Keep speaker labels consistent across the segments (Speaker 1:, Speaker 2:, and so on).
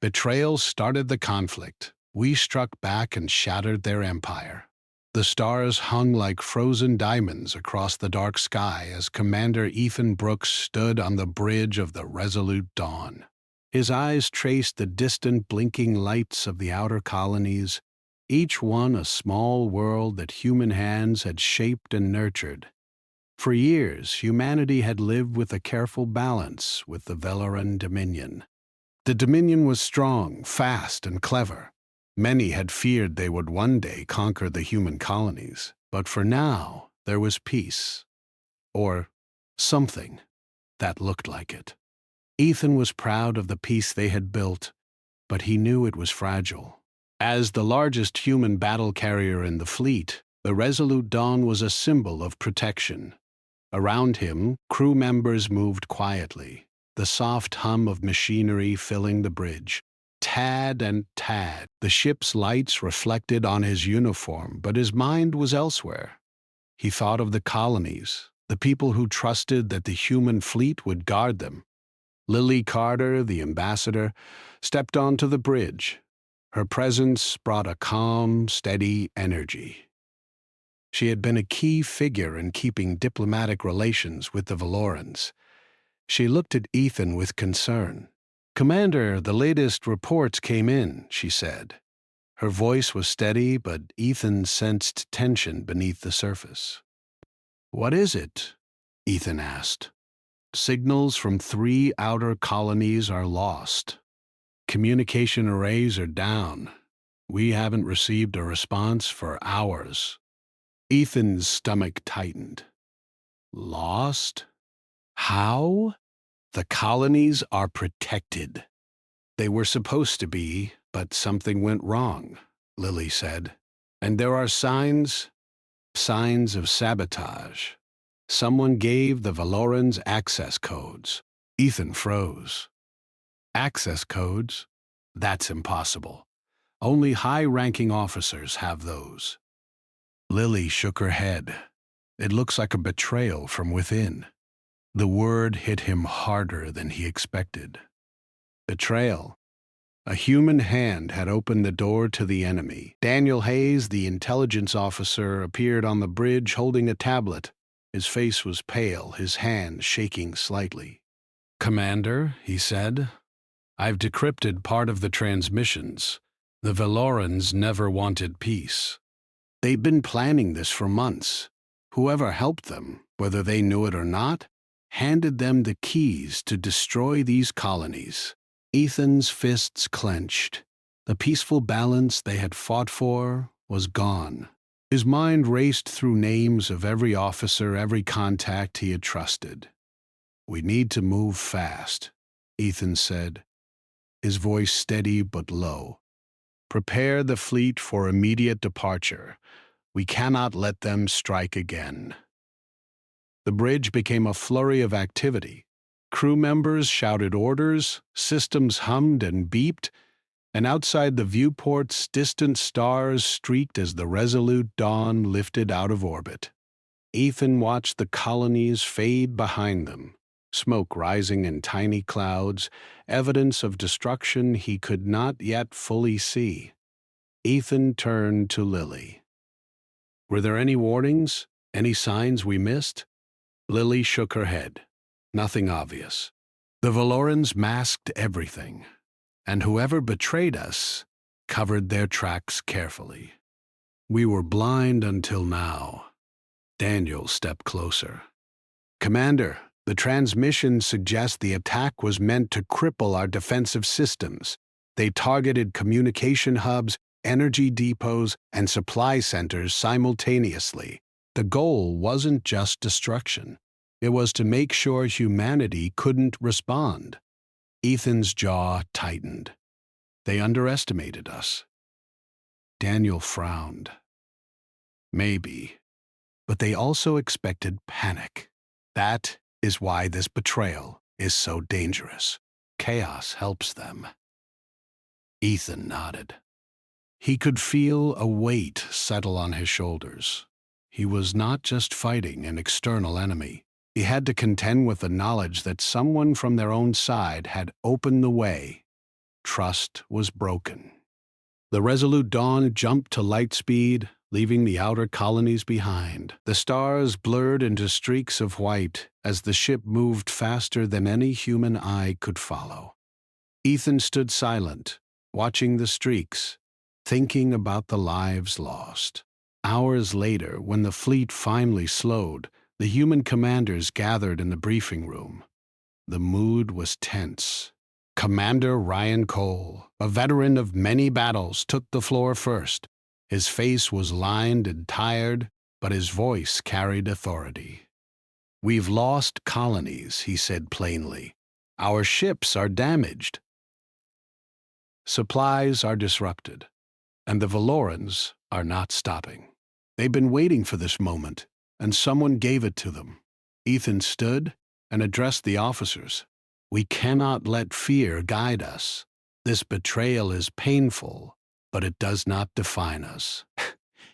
Speaker 1: Betrayal started the conflict. We struck back and shattered their empire. The stars hung like frozen diamonds across the dark sky as Commander Ethan Brooks stood on the bridge of the Resolute Dawn. His eyes traced the distant blinking lights of the outer colonies, each one a small world that human hands had shaped and nurtured. For years, humanity had lived with a careful balance with the Valoran Dominion. The Dominion was strong, fast, and clever. Many had feared they would one day conquer the human colonies, but for now there was peace. Or something that looked like it. Ethan was proud of the peace they had built, but he knew it was fragile. As the largest human battle carrier in the fleet, the Resolute Dawn was a symbol of protection. Around him, crew members moved quietly, the soft hum of machinery filling the bridge. Tad and tad. The ship's lights reflected on his uniform, but his mind was elsewhere. He thought of the colonies, the people who trusted that the human fleet would guard them. Lily Carter, the ambassador, stepped onto the bridge. Her presence brought a calm, steady energy. She had been a key figure in keeping diplomatic relations with the Valorans. She looked at Ethan with concern. "Commander, the latest reports came in," she said. Her voice was steady, but Ethan sensed tension beneath the surface. "What is it?" Ethan asked. "Signals from 3 outer colonies are lost. Communication arrays are down. We haven't received a response for hours." Ethan's stomach tightened. "Lost? How?" "The colonies are protected. They were supposed to be, but something went wrong," Lily said. "And there are signs of sabotage. Someone gave the Valorans access codes." Ethan froze. "Access codes? That's impossible. Only high-ranking officers have those." Lily shook her head. "It looks like a betrayal from within." The word hit him harder than he expected. Betrayal. A human hand had opened the door to the enemy. Daniel Hayes, the intelligence officer, appeared on the bridge holding a tablet. His face was pale, his hand shaking slightly. "Commander," he said, "I've decrypted part of the transmissions. The Valorans never wanted peace. They've been planning this for months. Whoever helped them, whether they knew it or not, handed them the keys to destroy these colonies." Ethan's fists clenched. The peaceful balance they had fought for was gone. His mind raced through names of every officer, every contact he had trusted. "We need to move fast," Ethan said, his voice steady but low. "Prepare the fleet for immediate departure. We cannot let them strike again." The bridge became a flurry of activity. Crew members shouted orders, systems hummed and beeped, and outside the viewports, distant stars streaked as the Resolute Dawn lifted out of orbit. Ethan watched the colonies fade behind them, smoke rising in tiny clouds, evidence of destruction he could not yet fully see. Ethan turned to Lily. "Were there any warnings? Any signs we missed?" Lily shook her head. "Nothing obvious. The Valorans masked everything, and whoever betrayed us covered their tracks carefully. We were blind until now." Daniel stepped closer. "Commander, the transmission suggests the attack was meant to cripple our defensive systems. They targeted communication hubs, energy depots, and supply centers simultaneously. The goal wasn't just destruction. It was to make sure humanity couldn't respond." Ethan's jaw tightened. "They underestimated us." Daniel frowned. "Maybe, but they also expected panic. That is why this betrayal is so dangerous. Chaos helps them." Ethan nodded. He could feel a weight settle on his shoulders. He was not just fighting an external enemy. He had to contend with the knowledge that someone from their own side had opened the way. Trust was broken. The Resolute Dawn jumped to light speed, leaving the outer colonies behind. The stars blurred into streaks of white as the ship moved faster than any human eye could follow. Ethan stood silent, watching the streaks, thinking about the lives lost. Hours later, when the fleet finally slowed, the human commanders gathered in the briefing room. The mood was tense. Commander Ryan Cole, a veteran of many battles, took the floor first. His face was lined and tired, but his voice carried authority. "We've lost colonies," he said plainly. "Our ships are damaged. Supplies are disrupted, and the Valorans are not stopping. They've been waiting for this moment, and someone gave it to them." Ethan stood and addressed the officers. "We cannot let fear guide us. This betrayal is painful, but it does not define us.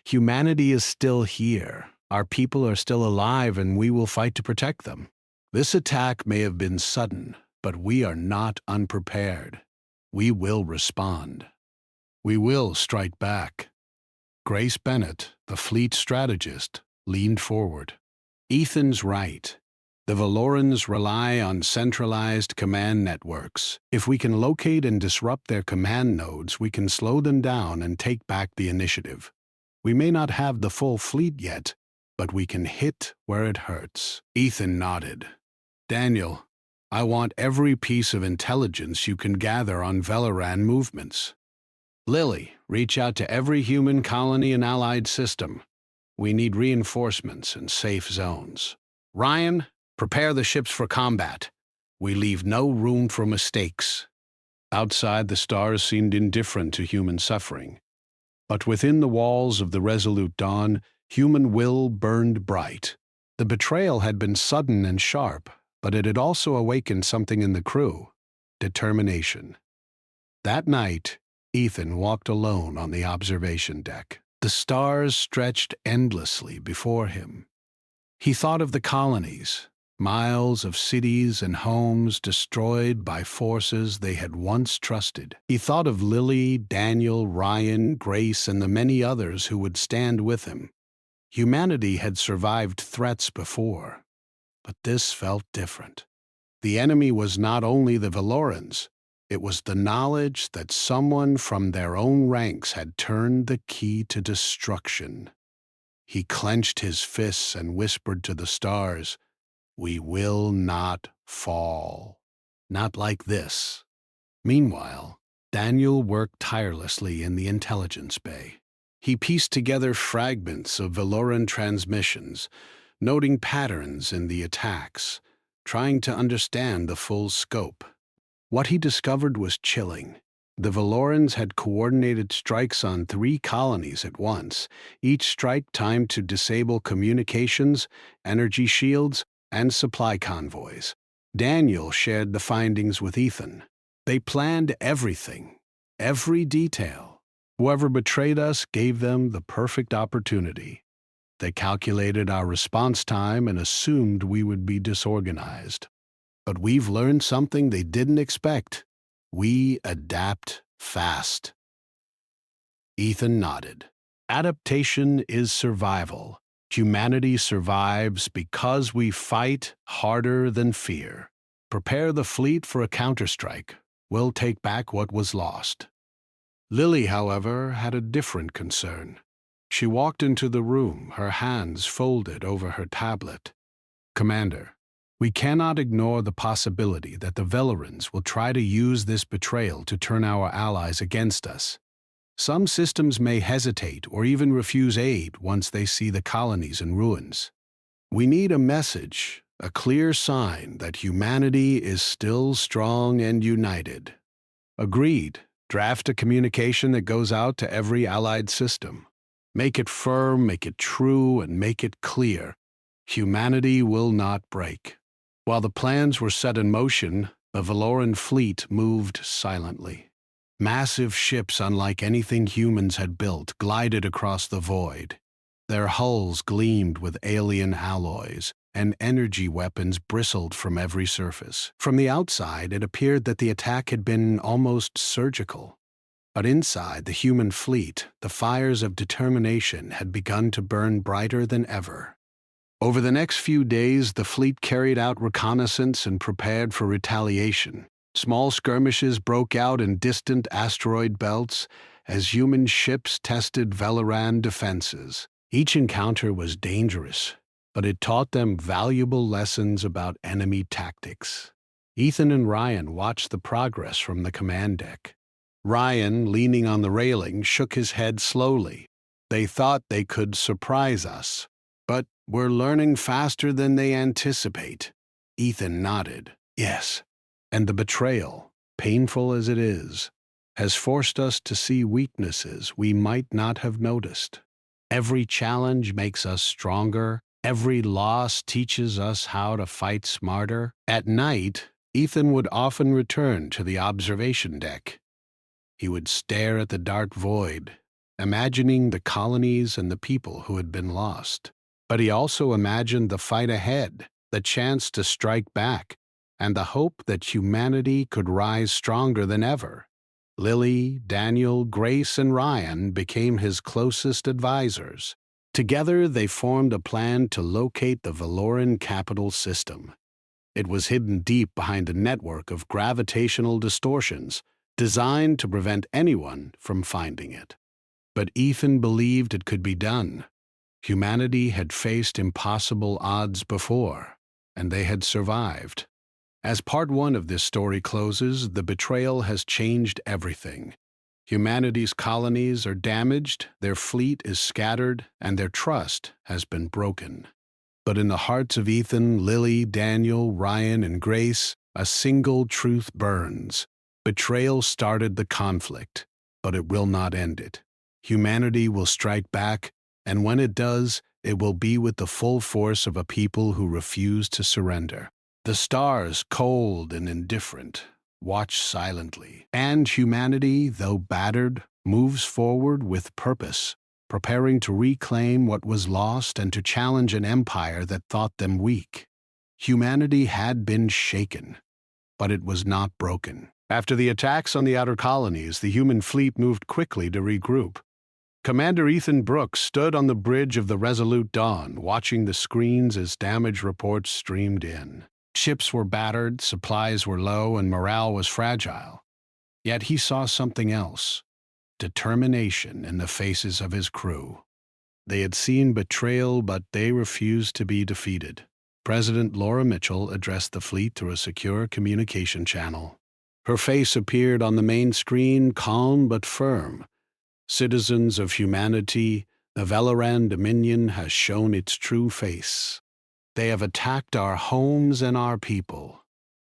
Speaker 1: Humanity is still here. Our people are still alive, and we will fight to protect them. This attack may have been sudden, but we are not unprepared. We will respond. We will strike back." Grace Bennett, the fleet strategist, leaned forward. "Ethan's right. The Valorans rely on centralized command networks. If we can locate and disrupt their command nodes, we can slow them down and take back the initiative. We may not have the full fleet yet, but we can hit where it hurts." Ethan nodded. "Daniel, I want every piece of intelligence you can gather on Valoran movements. Lily, reach out to every human colony and allied system. We need reinforcements and safe zones. Ryan, prepare the ships for combat. We leave no room for mistakes." Outside, the stars seemed indifferent to human suffering. But within the walls of the Resolute Dawn, human will burned bright. The betrayal had been sudden and sharp, but it had also awakened something in the crew: determination. That night, Ethan walked alone on the observation deck. The stars stretched endlessly before him. He thought of the colonies, miles of cities and homes destroyed by forces they had once trusted. He thought of Lily, Daniel, Ryan, Grace, and the many others who would stand with him. Humanity had survived threats before, but this felt different. The enemy was not only the Valorans, it was the knowledge that someone from their own ranks had turned the key to destruction. He clenched his fists and whispered to the stars, "We will not fall. Not like this." Meanwhile, Daniel worked tirelessly in the intelligence bay. He pieced together fragments of Valoran transmissions, noting patterns in the attacks, trying to understand the full scope. What he discovered was chilling. The Valorans had coordinated strikes on 3 colonies at once, each strike timed to disable communications, energy shields, and supply convoys. Daniel shared the findings with Ethan. They planned everything, every detail. Whoever betrayed us gave them the perfect opportunity. They calculated our response time and assumed we would be disorganized. But we've learned something they didn't expect. We adapt fast. Ethan nodded. Adaptation is survival. Humanity survives because we fight harder than fear. Prepare the fleet for a counterstrike. We'll take back what was lost. Lily, however, had a different concern. She walked into the room, her hands folded over her tablet. "Commander, we cannot ignore the possibility that the Valorans will try to use this betrayal to turn our allies against us. Some systems may hesitate or even refuse aid once they see the colonies in ruins. We need a message, a clear sign that humanity is still strong and united." "Agreed. Draft a communication that goes out to every allied system. Make it firm, make it true, and make it clear. Humanity will not break." While the plans were set in motion, the Valoran fleet moved silently. Massive ships unlike anything humans had built glided across the void. Their hulls gleamed with alien alloys, and energy weapons bristled from every surface. From the outside, it appeared that the attack had been almost surgical. But inside the human fleet, the fires of determination had begun to burn brighter than ever. Over the next few days, the fleet carried out reconnaissance and prepared for retaliation. Small skirmishes broke out in distant asteroid belts as human ships tested Velaran defenses. Each encounter was dangerous, but it taught them valuable lessons about enemy tactics. Ethan and Ryan watched the progress from the command deck. Ryan, leaning on the railing, shook his head slowly. They thought they could surprise us, but we're learning faster than they anticipate. Ethan nodded. Yes, and the betrayal, painful as it is, has forced us to see weaknesses we might not have noticed. Every challenge makes us stronger. Every loss teaches us how to fight smarter. At night, Ethan would often return to the observation deck. He would stare at the dark void, imagining the colonies and the people who had been lost. But he also imagined the fight ahead, the chance to strike back, and the hope that humanity could rise stronger than ever. Lily, Daniel, Grace, and Ryan became his closest advisors. Together, they formed a plan to locate the Valoran capital system. It was hidden deep behind a network of gravitational distortions designed to prevent anyone from finding it. But Ethan believed it could be done. Humanity had faced impossible odds before, and they had survived. As part one of this story closes, the betrayal has changed everything. Humanity's colonies are damaged, their fleet is scattered, and their trust has been broken. But in the hearts of Ethan, Lily, Daniel, Ryan, and Grace, a single truth burns. Betrayal started the conflict, but it will not end it. Humanity will strike back, and when it does, it will be with the full force of a people who refuse to surrender. The stars, cold and indifferent, watch silently, and humanity, though battered, moves forward with purpose, preparing to reclaim what was lost and to challenge an empire that thought them weak. Humanity had been shaken, but it was not broken. After the attacks on the outer colonies, the human fleet moved quickly to regroup. Commander Ethan Brooks stood on the bridge of the Resolute Dawn, watching the screens as damage reports streamed in. Ships were battered, supplies were low, and morale was fragile. Yet he saw something else: determination in the faces of his crew. They had seen betrayal, but they refused to be defeated. President Laura Mitchell addressed the fleet through a secure communication channel. Her face appeared on the main screen, calm but firm. Citizens of humanity, the Velaran Dominion has shown its true face. They have attacked our homes and our people.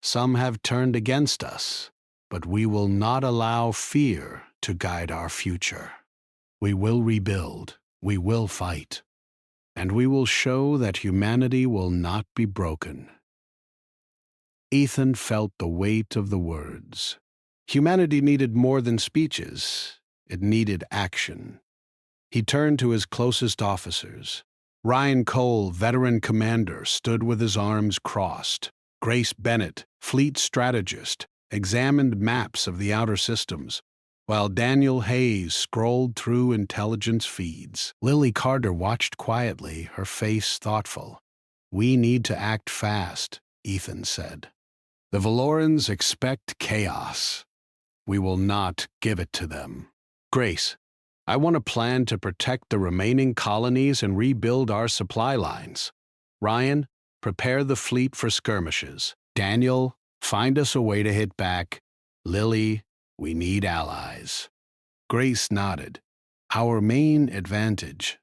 Speaker 1: Some have turned against us, but we will not allow fear to guide our future. We will rebuild, we will fight, and we will show that humanity will not be broken. Ethan felt the weight of the words. Humanity needed more than speeches. It needed action. He turned to his closest officers. Ryan Cole, veteran commander, stood with his arms crossed. Grace Bennett, fleet strategist, examined maps of the outer systems, while Daniel Hayes scrolled through intelligence feeds. Lily Carter watched quietly, her face thoughtful. "We need to act fast," Ethan said. "The Valorans expect chaos. We will not give it to them." "Grace, I want a plan to protect the remaining colonies and rebuild our supply lines. Ryan, prepare the fleet for skirmishes. Daniel, find us a way to hit back. Lily, we need allies." Grace nodded. "Our main advantage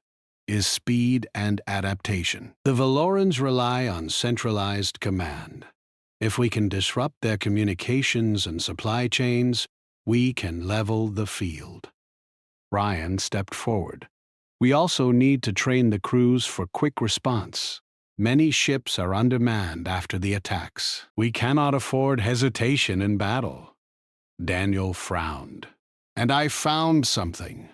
Speaker 1: is speed and adaptation. The Valorans rely on centralized command. If we can disrupt their communications and supply chains, we can level the field." Ryan stepped forward. "We also need to train the crews for quick response. Many ships are undermanned after the attacks. We cannot afford hesitation in battle." Daniel frowned. "And I found something.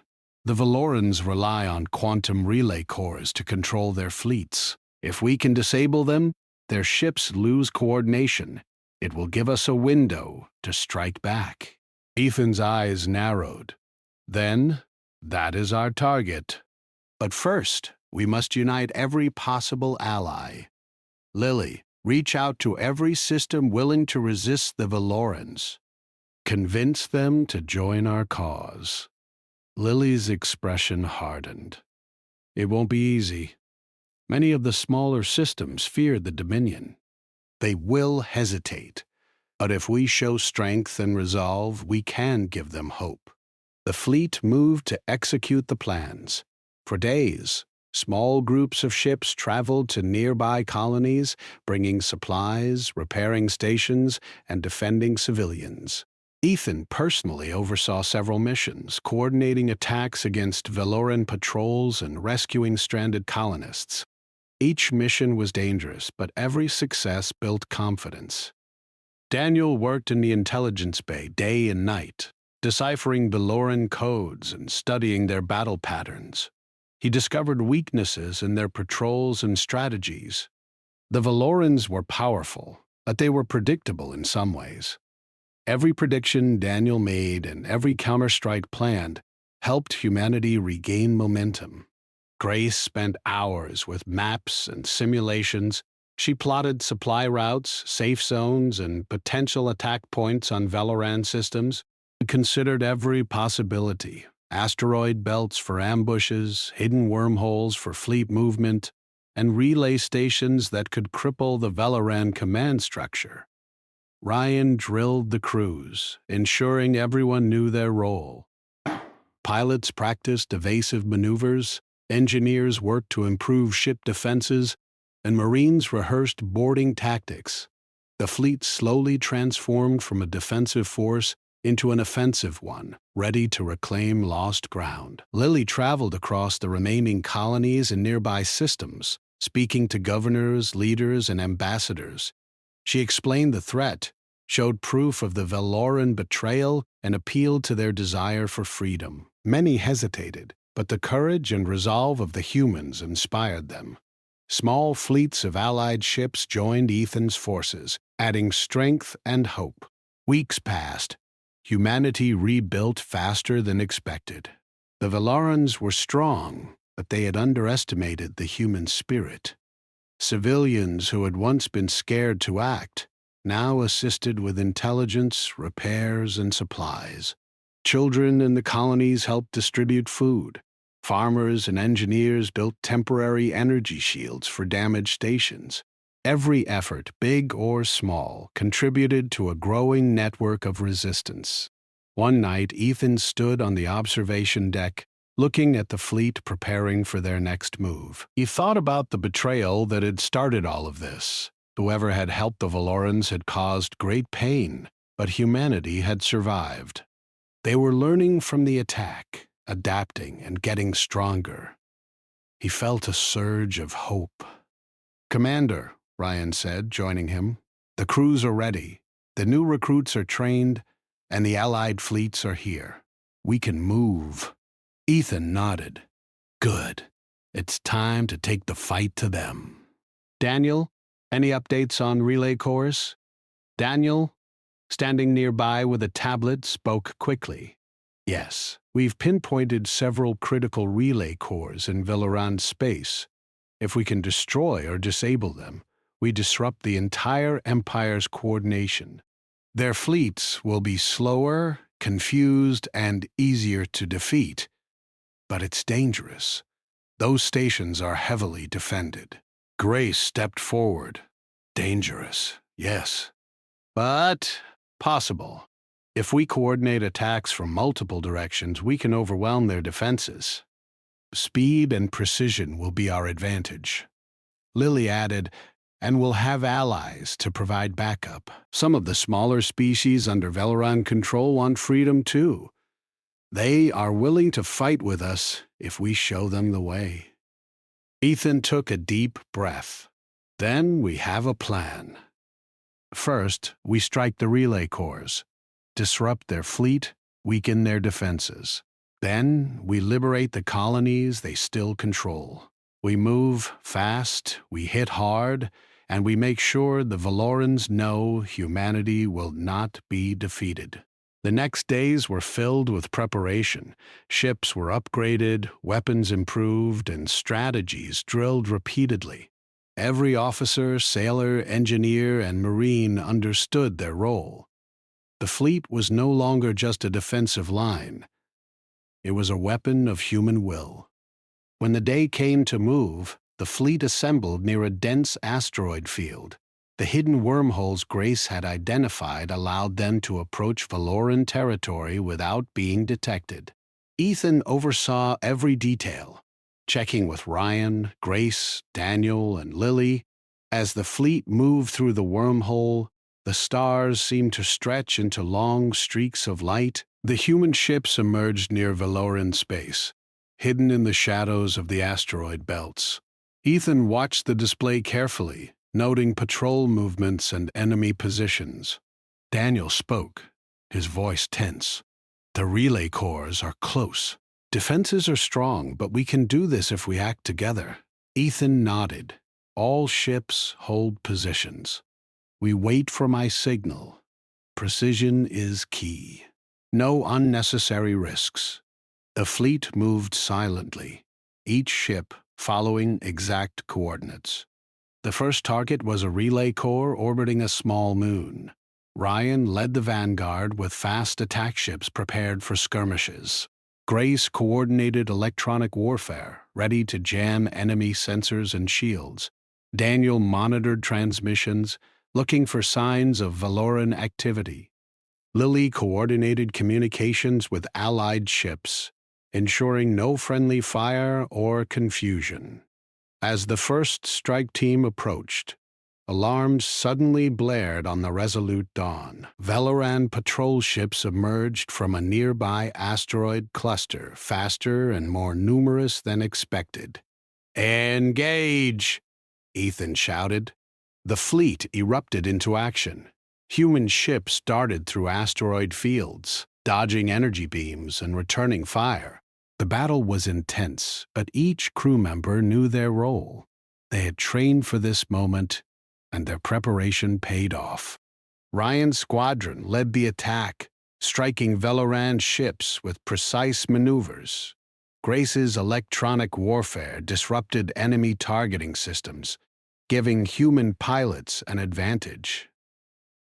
Speaker 1: The Valorans rely on quantum relay cores to control their fleets. If we can disable them, their ships lose coordination. It will give us a window to strike back. Ethan's eyes narrowed. Then, that is our target. But first, we must unite every possible ally. Lily, reach out to every system willing to resist the Valorans. Convince them to join our cause. Lily's expression hardened. It won't be easy. Many of the smaller systems fear the Dominion. They will hesitate. But if we show strength and resolve, we can give them hope. The fleet moved to execute the plans. For days, small groups of ships traveled to nearby colonies, bringing supplies, repairing stations, and defending civilians. Ethan personally oversaw several missions, coordinating attacks against Valoran patrols and rescuing stranded colonists. Each mission was dangerous, but every success built confidence. Daniel worked in the intelligence bay day and night, deciphering Valoran codes and studying their battle patterns. He discovered weaknesses in their patrols and strategies. The Valorans were powerful, but they were predictable in some ways. Every prediction Daniel made and every counterstrike planned helped humanity regain momentum. Grace spent hours with maps and simulations. She plotted supply routes, safe zones, and potential attack points on Valoran systems. She considered every possibility: asteroid belts for ambushes, hidden wormholes for fleet movement, and relay stations that could cripple the Valoran command structure. Ryan drilled the crews, ensuring everyone knew their role. Pilots practiced evasive maneuvers, engineers worked to improve ship defenses, and Marines rehearsed boarding tactics. The fleet slowly transformed from a defensive force into an offensive one, ready to reclaim lost ground. Lily traveled across the remaining colonies and nearby systems, speaking to governors, leaders, and ambassadors. She explained the threat, showed proof of the Valoran betrayal, and appealed to their desire for freedom. Many hesitated, but the courage and resolve of the humans inspired them. Small fleets of allied ships joined Ethan's forces, adding strength and hope. Weeks passed. Humanity rebuilt faster than expected. The Valorans were strong, but they had underestimated the human spirit. Civilians who had once been scared to act now assisted with intelligence, repairs, and supplies. Children in the colonies helped distribute food. Farmers and engineers built temporary energy shields for damaged stations. Every effort, big or small, contributed to a growing network of resistance. One night, Ethan stood on the observation deck, looking at the fleet preparing for their next move. He thought about the betrayal that had started all of this. Whoever had helped the Valorans had caused great pain, but humanity had survived. They were learning from the attack, adapting and getting stronger. He felt a surge of hope. "Commander," Ryan said, joining him, "the crews are ready. The new recruits are trained, and the Allied fleets are here. We can move." Ethan nodded. "Good. It's time to take the fight to them." "Daniel, any updates on relay cores?" Daniel, standing nearby with a tablet, spoke quickly. "Yes, we've pinpointed several critical relay cores in Valoran space. If we can destroy or disable them, we disrupt the entire Empire's coordination. Their fleets will be slower, confused, and easier to defeat. But it's dangerous. Those stations are heavily defended." Grace stepped forward. "Dangerous, yes. But possible. If we coordinate attacks from multiple directions, we can overwhelm their defenses. Speed and precision will be our advantage." Lily added, "And we'll have allies to provide backup. Some of the smaller species under Valoran control want freedom too. They are willing to fight with us if we show them the way." Ethan took a deep breath. "Then we have a plan. First, we strike the relay cores, disrupt their fleet, weaken their defenses. Then, we liberate the colonies they still control. We move fast, we hit hard, and we make sure the Valorans know humanity will not be defeated. The next days were filled with preparation. Ships were upgraded, weapons improved, and strategies drilled repeatedly. Every officer, sailor, engineer, and marine understood their role. The fleet was no longer just a defensive line. It was a weapon of human will. When the day came to move, the fleet assembled near a dense asteroid field. The hidden wormholes Grace had identified allowed them to approach Valoran territory without being detected. Ethan oversaw every detail, checking with Ryan, Grace, Daniel, and Lily. As the fleet moved through the wormhole, the stars seemed to stretch into long streaks of light. The human ships emerged near Valoran space, hidden in the shadows of the asteroid belts. Ethan watched the display carefully, noting patrol movements and enemy positions. Daniel spoke, his voice tense. The relay cores are close. Defenses are strong, but we can do this if we act together. Ethan nodded. All ships hold positions. We wait for my signal. Precision is key. No unnecessary risks. The fleet moved silently, each ship following exact coordinates. The first target was a relay core orbiting a small moon. Ryan led the vanguard with fast attack ships prepared for skirmishes. Grace coordinated electronic warfare, ready to jam enemy sensors and shields. Daniel monitored transmissions, looking for signs of Valoran activity. Lily coordinated communications with allied ships, ensuring no friendly fire or confusion. As the first strike team approached, alarms suddenly blared on the resolute dawn. Valoran patrol ships emerged from a nearby asteroid cluster, faster and more numerous than expected. "Engage!" Ethan shouted. The fleet erupted into action. Human ships darted through asteroid fields, dodging energy beams and returning fire. The battle was intense, but each crew member knew their role. They had trained for this moment, and their preparation paid off. Ryan's squadron led the attack, striking Valoran ships with precise maneuvers. Grace's electronic warfare disrupted enemy targeting systems, giving human pilots an advantage.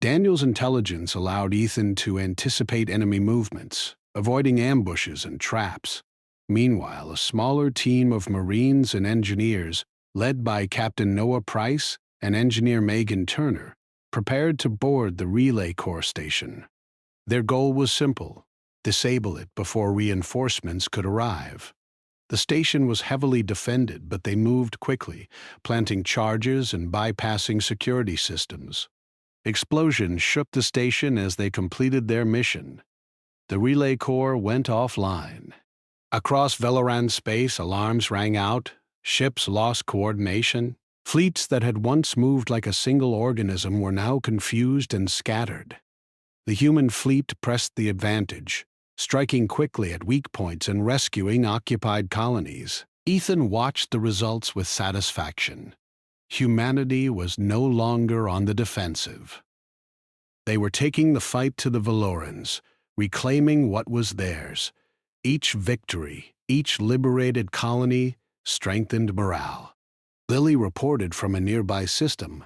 Speaker 1: Daniel's intelligence allowed Ethan to anticipate enemy movements, avoiding ambushes and traps. Meanwhile, a smaller team of Marines and engineers, led by Captain Noah Price and Engineer Megan Turner, prepared to board the relay core station. Their goal was simple: disable it before reinforcements could arrive. The station was heavily defended, but they moved quickly, planting charges and bypassing security systems. Explosions shook the station as they completed their mission. The relay core went offline. Across Valoran space, alarms rang out, ships lost coordination. Fleets that had once moved like a single organism were now confused and scattered. The human fleet pressed the advantage, striking quickly at weak points and rescuing occupied colonies. Ethan watched the results with satisfaction. Humanity was no longer on the defensive. They were taking the fight to the Valorans, reclaiming what was theirs. Each victory, each liberated colony, strengthened morale. Lily reported from a nearby system.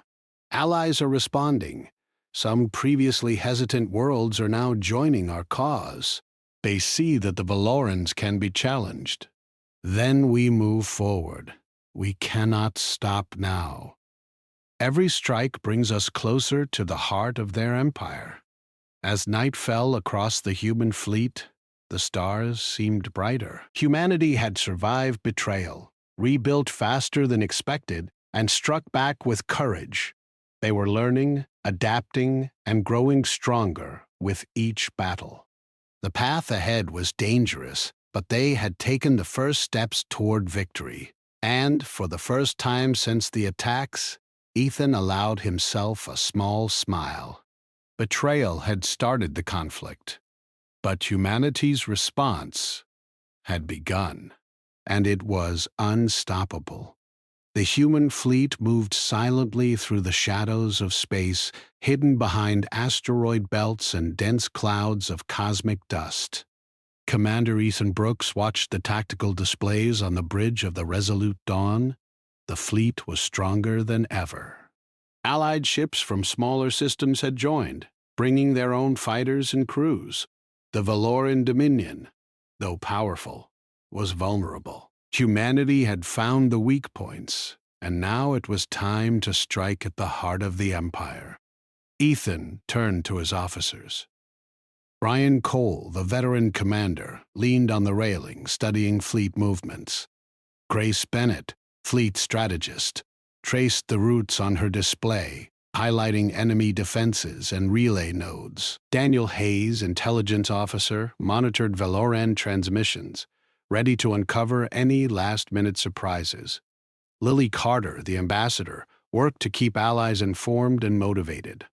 Speaker 1: Allies are responding. Some previously hesitant worlds are now joining our cause. They see that the Valorans can be challenged. Then we move forward. We cannot stop now. Every strike brings us closer to the heart of their empire. As night fell across the human fleet, the stars seemed brighter. Humanity had survived betrayal, rebuilt faster than expected, and struck back with courage. They were learning, adapting, and growing stronger with each battle. The path ahead was dangerous, but they had taken the first steps toward victory. And, for the first time since the attacks, Ethan allowed himself a small smile. Betrayal had started the conflict, but humanity's response had begun. and it was unstoppable. The human fleet moved silently through the shadows of space, hidden behind asteroid belts and dense clouds of cosmic dust. Commander Ethan Brooks watched the tactical displays on the bridge of the Resolute Dawn. The fleet was stronger than ever. Allied ships from smaller systems had joined, bringing their own fighters and crews. The Valoran Dominion, though powerful, was vulnerable. Humanity had found the weak points, and now it was time to strike at the heart of the Empire. Ethan turned to his officers. Brian Cole, the veteran commander, leaned on the railing, studying fleet movements. Grace Bennett, fleet strategist, traced the routes on her display, highlighting enemy defenses and relay nodes. Daniel Hayes, intelligence officer, monitored Valoran transmissions, ready to uncover any last-minute surprises. Lily Carter, the ambassador, worked to keep allies informed and motivated.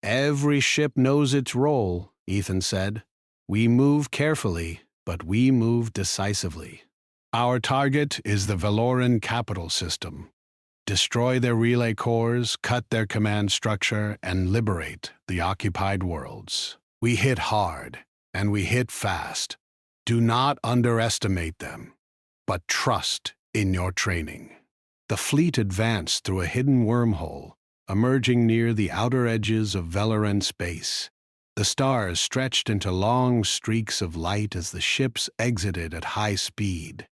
Speaker 1: "Every ship knows its role," Ethan said. "We move carefully, but we move decisively. Our target is the Valoran capital system. Destroy their relay cores, cut their command structure, and liberate the occupied worlds. We hit hard, and we hit fast. Do not underestimate them, but trust in your training." The fleet advanced through a hidden wormhole, emerging near the outer edges of Valoran space. The stars stretched into long streaks of light as the ships exited at high speed.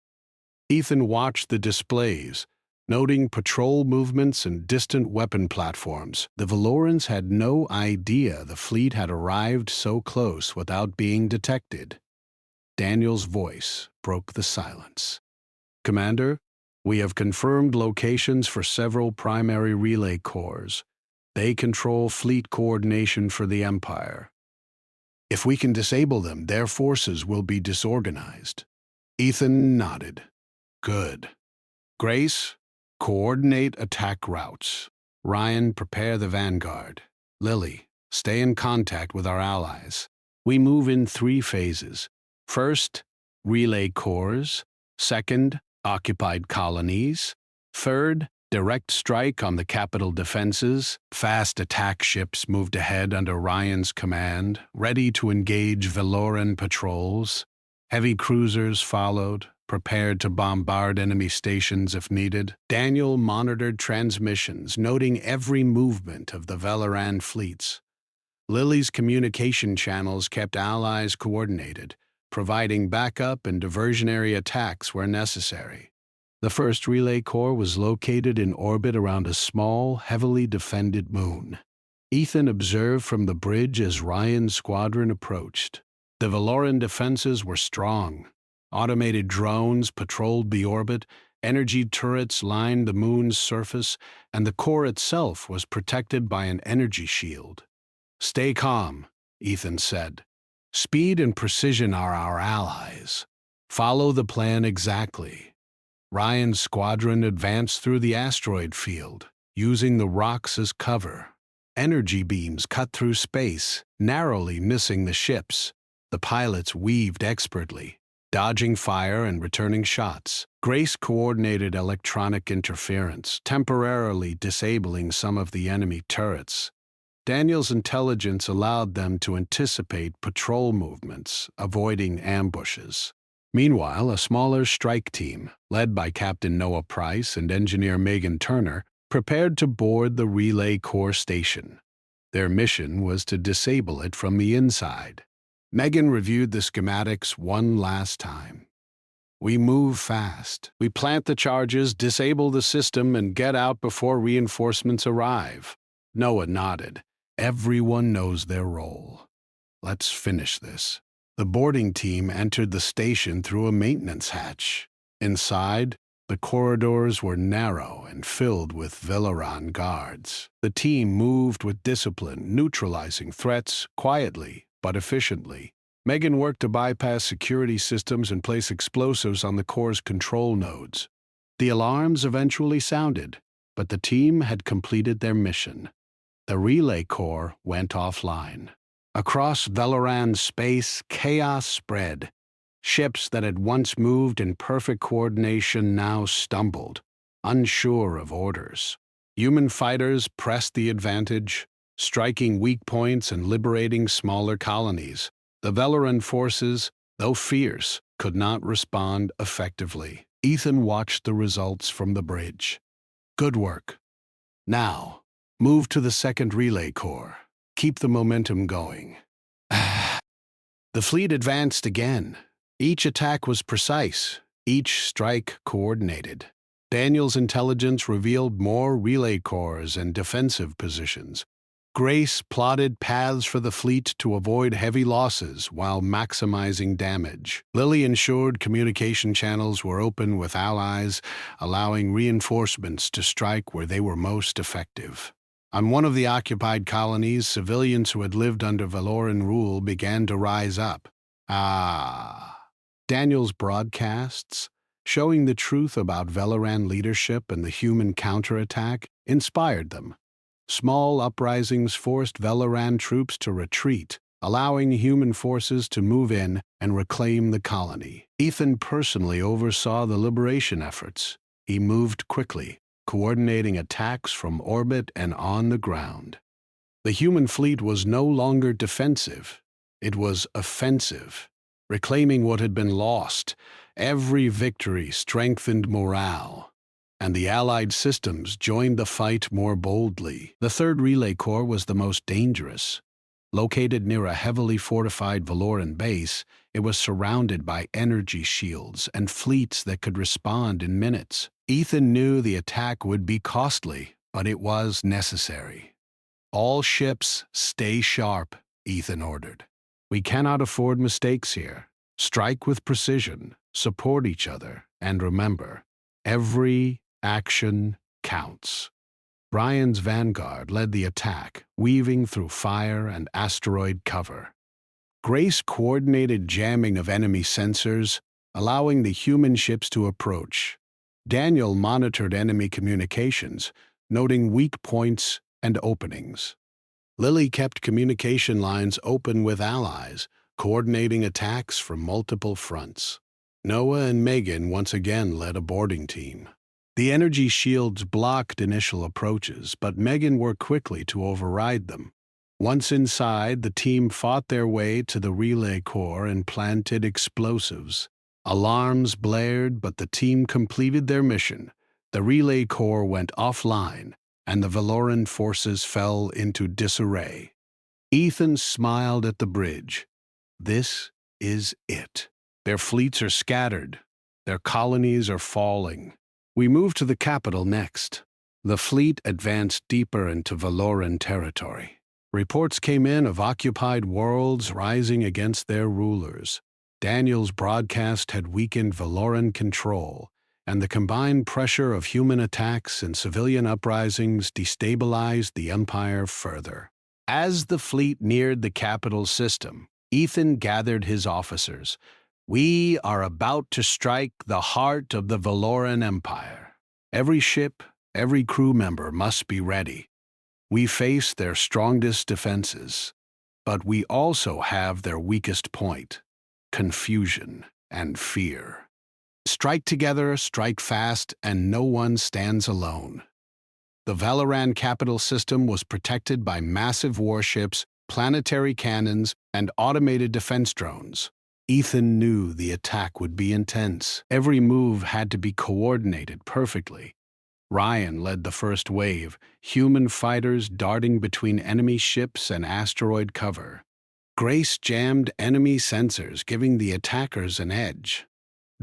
Speaker 1: Ethan watched the displays, noting patrol movements and distant weapon platforms. The Valorans had no idea the fleet had arrived so close without being detected. Daniel's voice broke the silence. "Commander, we have confirmed locations for several primary relay cores. They control fleet coordination for the Empire. If we can disable them, their forces will be disorganized." Ethan nodded. "Good. Grace, coordinate attack routes. Ryan, prepare the vanguard. Lily, stay in contact with our allies. We move in 3 phases. First, relay cores. Second, occupied colonies. Third, direct strike on the capital defenses. Fast attack ships moved ahead under Ryan's command, ready to engage Valoran patrols. Heavy cruisers followed, prepared to bombard enemy stations if needed. Daniel monitored transmissions, noting every movement of the Valoran fleets. Lily's communication channels kept allies coordinated, providing backup and diversionary attacks where necessary. The first relay core was located in orbit around a small, heavily defended moon. Ethan observed from the bridge as Ryan's squadron approached. The Valoran defenses were strong. Automated drones patrolled the orbit, energy turrets lined the moon's surface, and the core itself was protected by an energy shield. "Stay calm," Ethan said. "Speed and precision are our allies. Follow the plan exactly." Ryan's squadron advanced through the asteroid field, using the rocks as cover. Energy beams cut through space, narrowly missing the ships. The pilots weaved expertly, dodging fire and returning shots. Grace coordinated electronic interference, temporarily disabling some of the enemy turrets. Daniel's intelligence allowed them to anticipate patrol movements, avoiding ambushes. Meanwhile, a smaller strike team, led by Captain Noah Price and engineer Megan Turner, prepared to board the relay core station. Their mission was to disable it from the inside. Megan reviewed the schematics one last time. "We move fast. We plant the charges, disable the system, and get out before reinforcements arrive." Noah nodded. "Everyone knows their role. Let's finish this." The boarding team entered the station through a maintenance hatch. Inside, the corridors were narrow and filled with Valoran guards. The team moved with discipline, neutralizing threats quietly but efficiently. Megan worked to bypass security systems and place explosives on the core's control nodes. The alarms eventually sounded, but the team had completed their mission. The relay core went offline. Across Valoran space, chaos spread. Ships that had once moved in perfect coordination now stumbled, unsure of orders. Human fighters pressed the advantage, striking weak points and liberating smaller colonies. The Valoran forces, though fierce, could not respond effectively. Ethan watched the results from the bridge. Good work. Now, move to the second relay core. Keep the momentum going. The fleet advanced again. Each attack was precise, each strike coordinated. Daniel's intelligence revealed more relay cores and defensive positions. Grace plotted paths for the fleet to avoid heavy losses while maximizing damage. Lily ensured communication channels were open with allies, allowing reinforcements to strike where they were most effective. On one of the occupied colonies, civilians who had lived under Valoran rule began to rise up. Daniel's broadcasts, showing the truth about Valoran leadership and the human counterattack, inspired them. Small uprisings forced Valoran troops to retreat, allowing human forces to move in and reclaim the colony. Ethan personally oversaw the liberation efforts. He moved quickly, coordinating attacks from orbit and on the ground. The human fleet was no longer defensive. It was offensive, reclaiming what had been lost. Every victory strengthened morale, and the Allied systems joined the fight more boldly. The third relay core was the most dangerous. Located near a heavily fortified Valoran base, it was surrounded by energy shields and fleets that could respond in minutes. Ethan knew the attack would be costly, but it was necessary. All ships, stay sharp, Ethan ordered. We cannot afford mistakes here. Strike with precision, support each other, and remember, every action counts. Brian's vanguard led the attack, weaving through fire and asteroid cover. Grace coordinated jamming of enemy sensors, allowing the human ships to approach. Daniel monitored enemy communications, noting weak points and openings. Lily kept communication lines open with allies, coordinating attacks from multiple fronts. Noah and Megan once again led a boarding team. The energy shields blocked initial approaches, but Megan worked quickly to override them. Once inside, the team fought their way to the relay core and planted explosives. Alarms blared, but the team completed their mission. The relay core went offline, and the Valoran forces fell into disarray. Ethan smiled at the bridge. This is it. Their fleets are scattered. Their colonies are falling. We move to the capital next. The fleet advanced deeper into Valoran territory. Reports came in of occupied worlds rising against their rulers. Daniel's broadcast had weakened Valoran control, and the combined pressure of human attacks and civilian uprisings destabilized the Empire further. As the fleet neared the capital system, Ethan gathered his officers. We are about to strike the heart of the Valoran Empire. Every ship, every crew member must be ready. We face their strongest defenses, but we also have their weakest point: confusion and fear. Strike together, strike fast, and no one stands alone. The Valoran capital system was protected by massive warships, planetary cannons, and automated defense drones. Ethan knew the attack would be intense. Every move had to be coordinated perfectly. Ryan led the first wave, human fighters darting between enemy ships and asteroid cover. Grace jammed enemy sensors, giving the attackers an edge.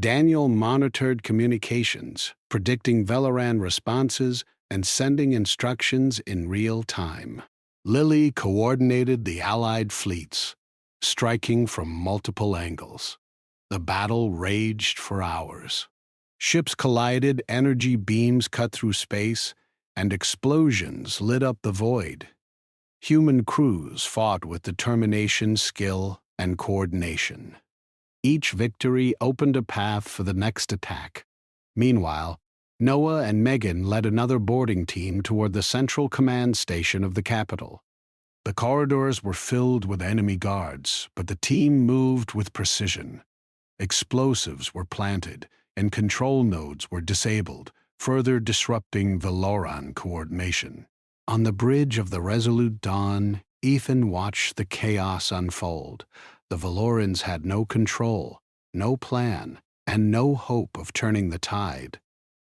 Speaker 1: Daniel monitored communications, predicting Valoran responses and sending instructions in real time. Lily coordinated the Allied fleets, striking from multiple angles. The battle raged for hours. Ships collided, energy beams cut through space, and explosions lit up the void. Human crews fought with determination, skill, and coordination. Each victory opened a path for the next attack. Meanwhile, Noah and Megan led another boarding team toward the central command station of the capital. The corridors were filled with enemy guards, but the team moved with precision. Explosives were planted, and control nodes were disabled, further disrupting Valoran coordination. On the bridge of the Resolute Dawn, Ethan watched the chaos unfold. The Valorans had no control, no plan, and no hope of turning the tide.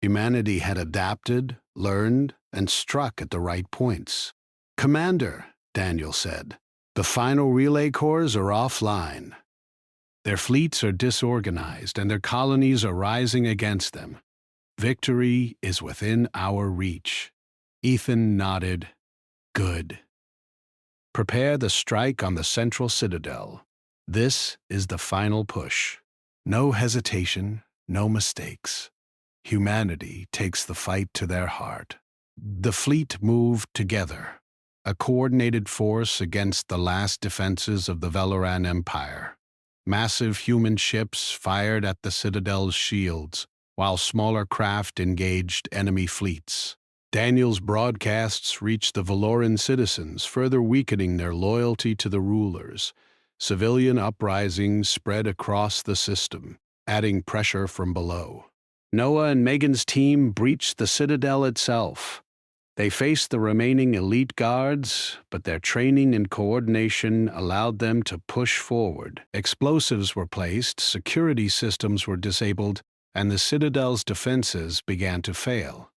Speaker 1: Humanity had adapted, learned, and struck at the right points. "Commander," Daniel said, "the final relay cores are offline. Their fleets are disorganized, and their colonies are rising against them. Victory is within our reach." Ethan nodded. "Good. Prepare the strike on the central citadel. This is the final push. No hesitation, no mistakes. Humanity takes the fight to their heart." The fleet moved together, a coordinated force against the last defenses of the Valoran Empire. Massive human ships fired at the citadel's shields, while smaller craft engaged enemy fleets. Daniel's broadcasts reached the Valoran citizens, further weakening their loyalty to the rulers. Civilian uprisings spread across the system, adding pressure from below. Noah and Megan's team breached the citadel itself. They faced the remaining elite guards, but their training and coordination allowed them to push forward. Explosives were placed, security systems were disabled, and the citadel's defenses began to fail.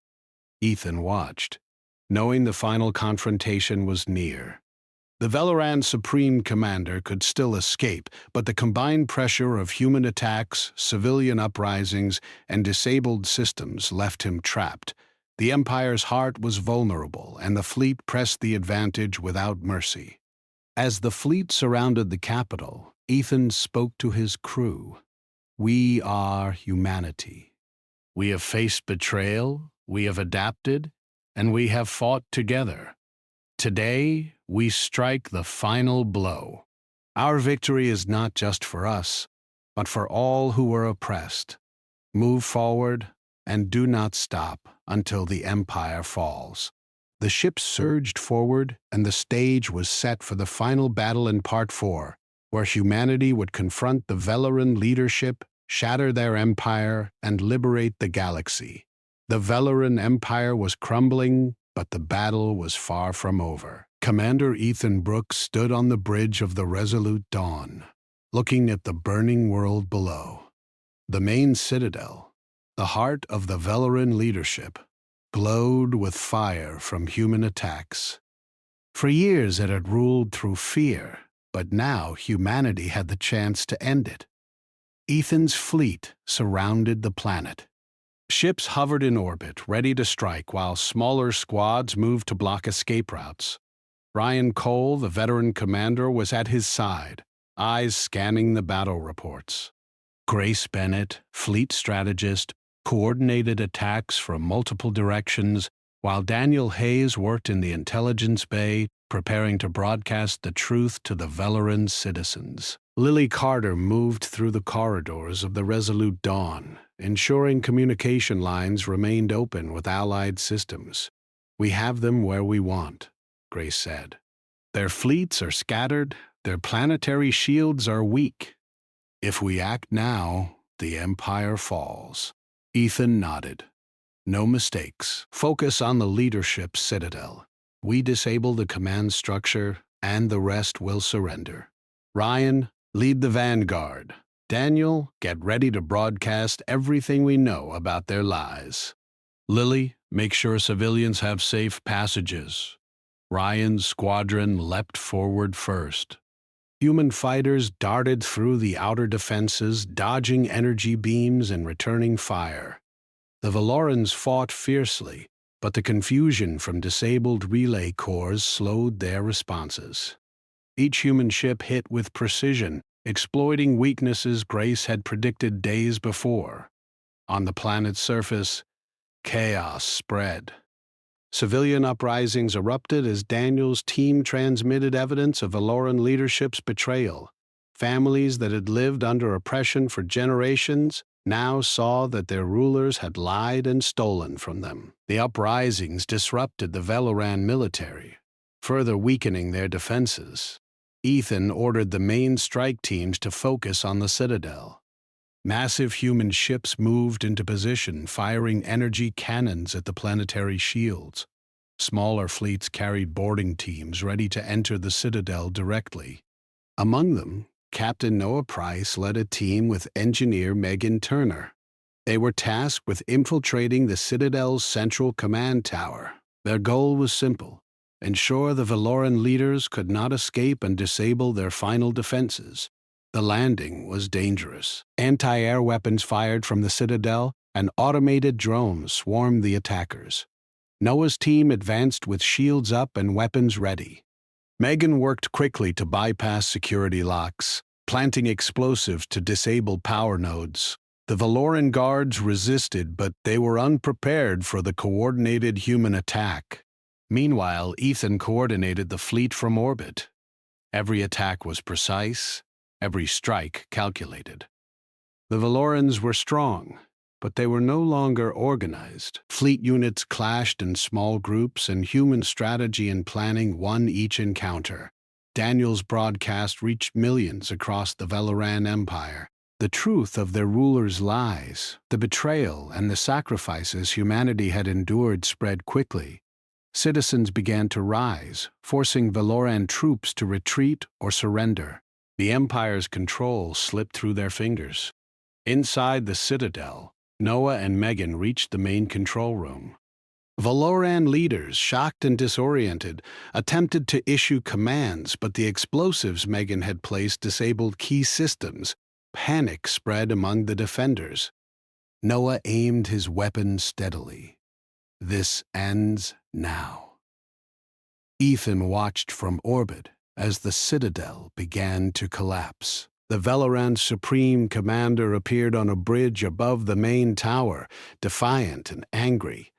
Speaker 1: Ethan watched, knowing the final confrontation was near. The Valoran Supreme Commander could still escape, but the combined pressure of human attacks, civilian uprisings, and disabled systems left him trapped. The Empire's heart was vulnerable, and the fleet pressed the advantage without mercy. As the fleet surrounded the capital, Ethan spoke to his crew. "We are humanity. We have faced betrayal, we have adapted, and we have fought together. Today, we strike the final blow. Our victory is not just for us, but for all who were oppressed. Move forward, and do not stop until the Empire falls." The ship surged forward, and the stage was set for the final battle in Part 4, where humanity would confront the Valoran leadership, shatter their empire, and liberate the galaxy. The Valoran Empire was crumbling, but the battle was far from over. Commander Ethan Brooks stood on the bridge of the Resolute Dawn, looking at the burning world below. The main citadel, the heart of the Valoran leadership, glowed with fire from human attacks. For years it had ruled through fear, but now humanity had the chance to end it. Ethan's fleet surrounded the planet. Ships hovered in orbit, ready to strike, while smaller squads moved to block escape routes. Ryan Cole, the veteran commander, was at his side, eyes scanning the battle reports. Grace Bennett, fleet strategist, coordinated attacks from multiple directions, while Daniel Hayes worked in the intelligence bay, preparing to broadcast the truth to the Valoran citizens. Lily Carter moved through the corridors of the Resolute Dawn, ensuring communication lines remained open with Allied systems. "We have them where we want," Grace said. "Their fleets are scattered, their planetary shields are weak. If we act now, the Empire falls." Ethan nodded. "No mistakes. Focus on the leadership citadel. We disable the command structure, and the rest will surrender. Ryan, lead the vanguard. Daniel, get ready to broadcast everything we know about their lies. Lily, make sure civilians have safe passages." Ryan's squadron leapt forward first. Human fighters darted through the outer defenses, dodging energy beams and returning fire. The Valorans fought fiercely, but the confusion from disabled relay cores slowed their responses. Each human ship hit with precision, exploiting weaknesses Grace had predicted days before. On the planet's surface, chaos spread. Civilian uprisings erupted as Daniel's team transmitted evidence of Valoran leadership's betrayal. Families that had lived under oppression for generations now saw that their rulers had lied and stolen from them. The uprisings disrupted the Valoran military, further weakening their defenses. Ethan ordered the main strike teams to focus on the citadel. Massive human ships moved into position, firing energy cannons at the planetary shields. Smaller fleets carried boarding teams ready to enter the Citadel directly. Among them, Captain Noah Price led a team with engineer Megan Turner. They were tasked with infiltrating the Citadel's central command tower. Their goal was simple: ensure the Valoran leaders could not escape and disable their final defenses. The landing was dangerous. Anti-air weapons fired from the Citadel, and automated drones swarmed the attackers. Noah's team advanced with shields up and weapons ready. Megan worked quickly to bypass security locks, planting explosives to disable power nodes. The Valoran guards resisted, but they were unprepared for the coordinated human attack. Meanwhile, Ethan coordinated the fleet from orbit. Every attack was precise, every strike calculated. The Valorans were strong, but they were no longer organized. Fleet units clashed in small groups, and human strategy and planning won each encounter. Daniel's broadcast reached millions across the Valoran Empire. The truth of their rulers' lies, the betrayal, and the sacrifices humanity had endured spread quickly. Citizens began to rise, forcing Valoran troops to retreat or surrender. The Empire's control slipped through their fingers. Inside the Citadel, Noah and Megan reached the main control room. Valoran leaders, shocked and disoriented, attempted to issue commands, but the explosives Megan had placed disabled key systems. Panic spread among the defenders. Noah aimed his weapon steadily. This ends now. Ethan watched from orbit as the Citadel began to collapse. The Valoran Supreme Commander appeared on a bridge above the main tower, defiant and angry.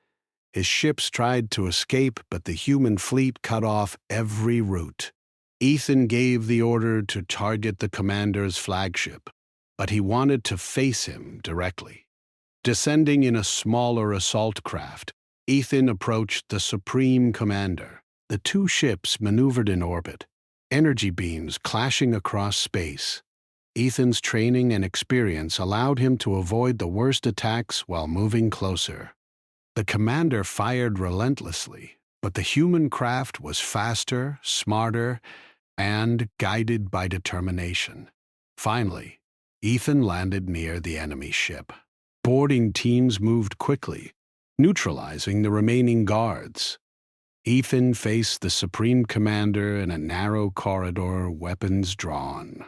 Speaker 1: His ships tried to escape, but the human fleet cut off every route. Ethan gave the order to target the commander's flagship, but he wanted to face him directly. Descending in a smaller assault craft, Ethan approached the Supreme Commander. The two ships maneuvered in orbit, energy beams clashing across space. Ethan's training and experience allowed him to avoid the worst attacks while moving closer. The commander fired relentlessly, but the human craft was faster, smarter, and guided by determination. Finally, Ethan landed near the enemy ship. Boarding teams moved quickly, neutralizing the remaining guards. Ethan faced the Supreme Commander in a narrow corridor, weapons drawn.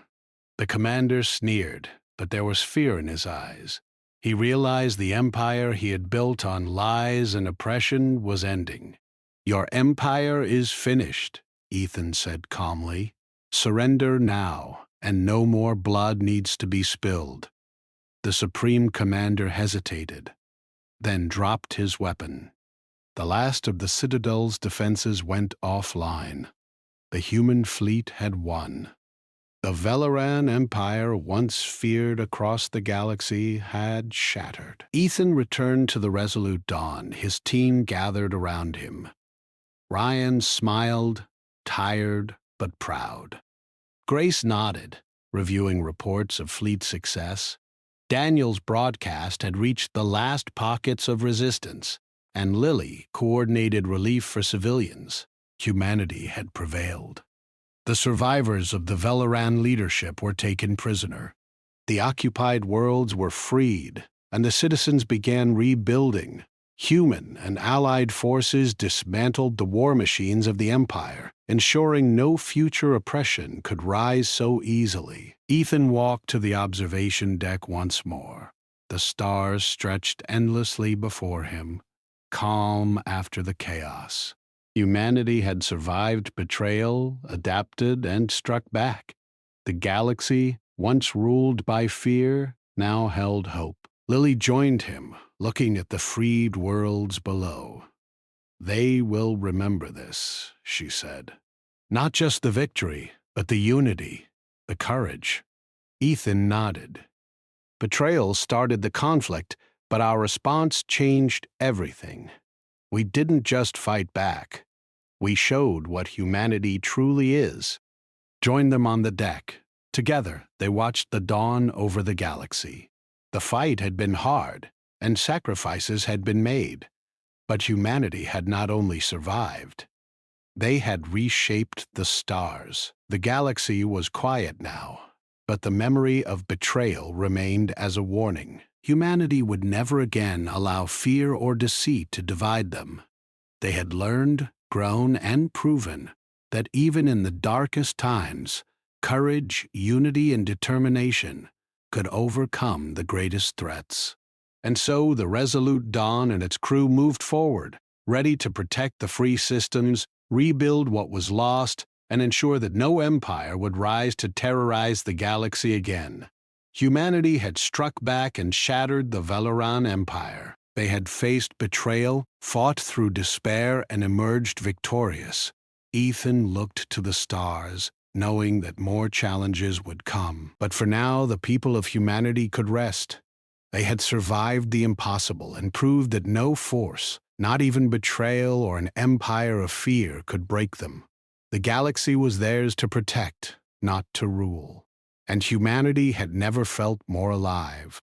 Speaker 1: The commander sneered, but there was fear in his eyes. He realized the empire he had built on lies and oppression was ending. "Your empire is finished," Ethan said calmly. "Surrender now, and no more blood needs to be spilled." The Supreme Commander hesitated, then dropped his weapon. The last of the Citadel's defenses went offline. The human fleet had won. The Valoran Empire, once feared across the galaxy, had shattered. Ethan returned to the Resolute Dawn, his team gathered around him. Ryan smiled, tired but proud. Grace nodded, reviewing reports of fleet success. Daniel's broadcast had reached the last pockets of resistance, and Lily coordinated relief for civilians. Humanity had prevailed. The survivors of the Valoran leadership were taken prisoner. The occupied worlds were freed, and the citizens began rebuilding. Human and allied forces dismantled the war machines of the Empire, ensuring no future oppression could rise so easily. Ethan walked to the observation deck once more. The stars stretched endlessly before him, calm after the chaos. Humanity had survived betrayal, adapted, and struck back. The galaxy, once ruled by fear, now held hope. Lily joined him, looking at the freed worlds below. "They will remember this," she said. "Not just the victory, but the unity, the courage." Ethan nodded. Betrayal started the conflict, but our response changed everything. We didn't just fight back. We showed what humanity truly is. Join them on the deck. Together, they watched the dawn over the galaxy. The fight had been hard, and sacrifices had been made, but humanity had not only survived. They had reshaped the stars. The galaxy was quiet now, but the memory of betrayal remained as a warning. Humanity would never again allow fear or deceit to divide them. They had learned, grown, and proven that even in the darkest times, courage, unity, and determination could overcome the greatest threats. And so the resolute Dawn and its crew moved forward, ready to protect the free systems, rebuild what was lost, and ensure that no empire would rise to terrorize the galaxy again. Humanity had struck back and shattered the Valoran Empire. They had faced betrayal, fought through despair, and emerged victorious. Ethan looked to the stars, knowing that more challenges would come. But for now, the people of humanity could rest. They had survived the impossible and proved that no force, not even betrayal or an empire of fear, could break them. The galaxy was theirs to protect, not to rule. And humanity had never felt more alive.